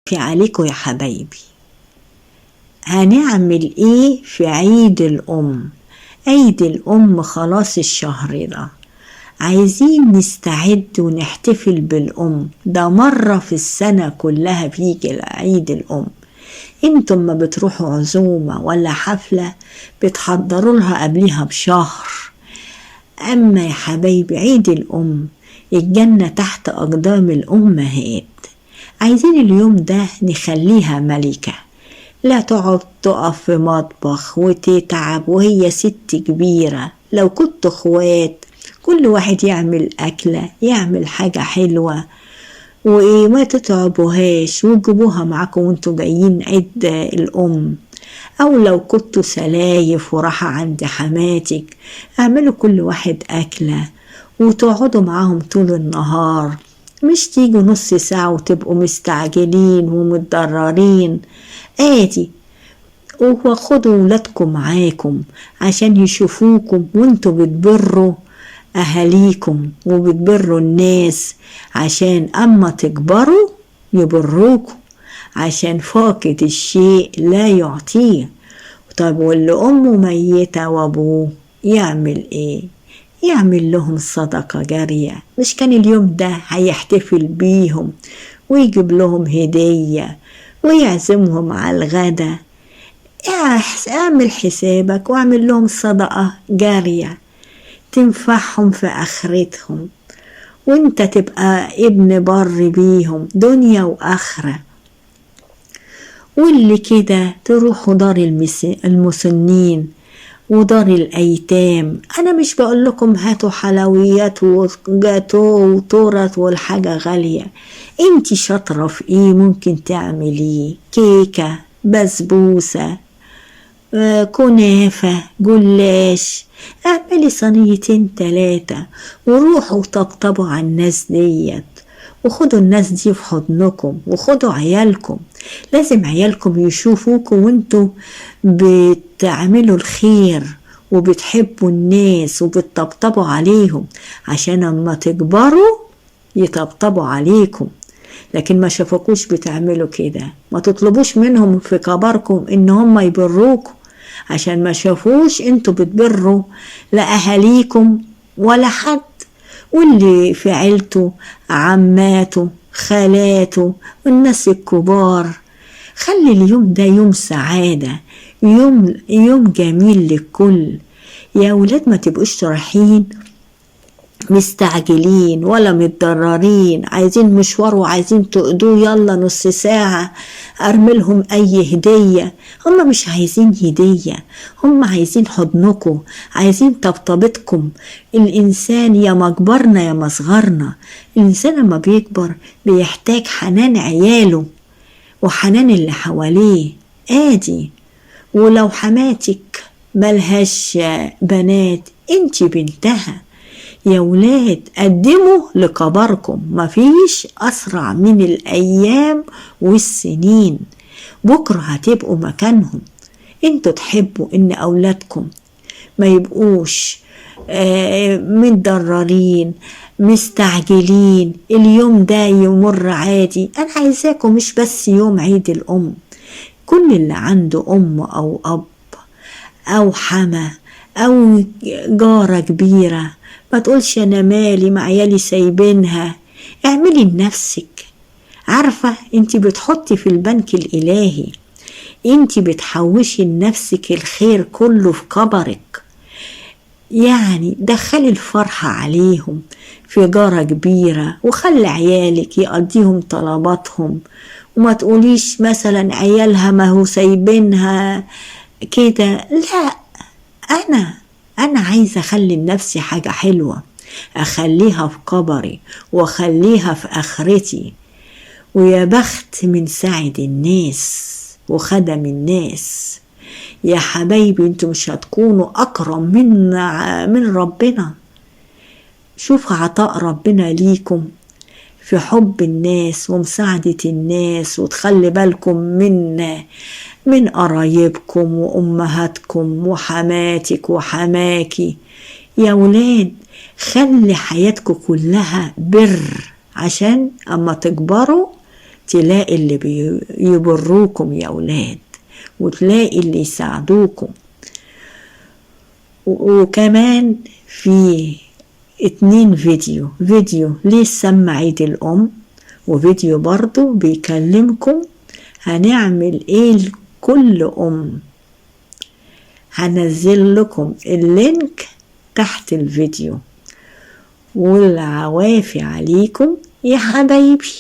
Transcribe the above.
في عليكم يا حبايبي، هنعمل ايه في عيد الأم؟ عيد الأم خلاص الشهر ده، عايزين نستعد ونحتفل بالأم. ده مرة في السنة كلها بيجي عيد الأم. انتم ما بتروحوا عزومة ولا حفلة بتحضروا لها قبلها بشهر. أما يا حبايبي عيد الأم الجنة تحت أقدام الأمهات. عايزين اليوم ده نخليها ملكة، لا تقعد تقف في مطبخ وتتعب وهي ست كبيرة. لو كنت اخوات كل واحد يعمل أكلة، يعمل حاجة حلوة وإيه، ما تتعبوهاش وتجيبوها معاكم وانتوا جايين عيد الأم. أو لو كنتوا سلايف وراحة عند حماتك، اعملوا كل واحد أكلة وتقعدوا معاهم طول النهار، مش تيجوا نص ساعة وتبقوا مستعجلين ومتضررين. آدي وخدوا ولادكم معاكم عشان يشوفوكم وانتوا بتبروا أهاليكم وبتبروا الناس، عشان أما تكبروا يبروكم، عشان فاقد الشيء لا يعطيه. طب واللي أمه ميتة وأبوه يعمل إيه؟ يعمل لهم صدقة جارية. مش كان اليوم ده هيحتفل بيهم ويجيب لهم هدية ويعزمهم على الغدا؟ اعمل حسابك واعمل لهم صدقة جارية تنفعهم في آخرتهم، وانت تبقى ابن بر بيهم دنيا وآخرة. واللي كده تروحوا دار المسنين ودار الأيتام. أنا مش بقول لكم هاتوا حلويات وجاتو وتورت والحاجة غالية، انتي شاطرة في ايه ممكن تعمليه؟ كيكة، بسبوسة، كنافة، جلاش. اعملي صينيتين 3 وروحوا طبطبوا على الناس ديت، وخدوا الناس دي في حضنكم، وخدوا عيالكم. لازم عيالكم يشوفوكم وانتوا بتعملوا الخير وبتحبوا الناس وبتطبطبوا عليهم، عشان اما تكبروا يطبطبوا عليكم. لكن ما شافوكوش بتعملوا كده، ما تطلبوش منهم في كبركم ان هم يبروكم، عشان ما شافوش انتوا بتبروا لا اهاليكم ولا حد. واللي في عيلته عماته خالاته والناس الكبار، خلي اليوم ده يوم سعادة، يوم جميل للكل. يا ولاد ما تبقوش رايحين مستعجلين ولا متضررين، عايزين مشوار وعايزين تقضوه يلا نص ساعة ارملهم اي هدية. هم مش عايزين هدية، هم عايزين حضنكم، عايزين طبطبتكم. الانسان يا ما كبرنا يا ما صغرنا، الانسان لما بيكبر بيحتاج حنان عياله وحنان اللي حواليه. آدي ولو حماتك ملهاش بنات انتي بنتها. يا ولاد قدموا لكبركم، مفيش أسرع من الأيام والسنين، بكرة هتبقوا مكانهم. انتوا تحبوا ان أولادكم ما يبقوش متضررين مستعجلين، اليوم ده يمر عادي. أنا عايزاكم مش بس يوم عيد الأم، كل اللي عنده أم أو أب أو حما أو جارة كبيرة ما تقولش أنا مالي مع عيالي سايبينها. اعملي لنفسك. عارفة انت بتحطي في البنك الإلهي، انت بتحوشي لنفسك الخير كله في قبرك. يعني دخلي الفرحة عليهم في جارة كبيرة، وخلي عيالك يقضيهم طلباتهم، وما تقوليش مثلا عيالها ما هو سايبينها كده. لا، أنا عايزة أخلي لنفسي حاجة حلوة، أخليها في قبري وأخليها في آخرتي. ويا بخت من ساعد الناس وخدم الناس. يا حبايبي انتوا مش هتكونوا أكرم من ربنا. شوف عطاء ربنا ليكم في حب الناس ومساعدة الناس، وتخلي بالكم من قرايبكم وأمهاتكم وحماتك وحماكي. يا ولاد خلي حياتكم كلها بر، عشان أما تكبروا تلاقي اللي بيبروكم يا أولاد، وتلاقي اللي يساعدوكم. وكمان في 2 فيديو ليه سمع عيد الأم، وفيديو برضو بيكلمكم هنعمل ايه لكل أم. هنزل لكم اللينك تحت الفيديو. والعوافي عليكم يا حبايبي.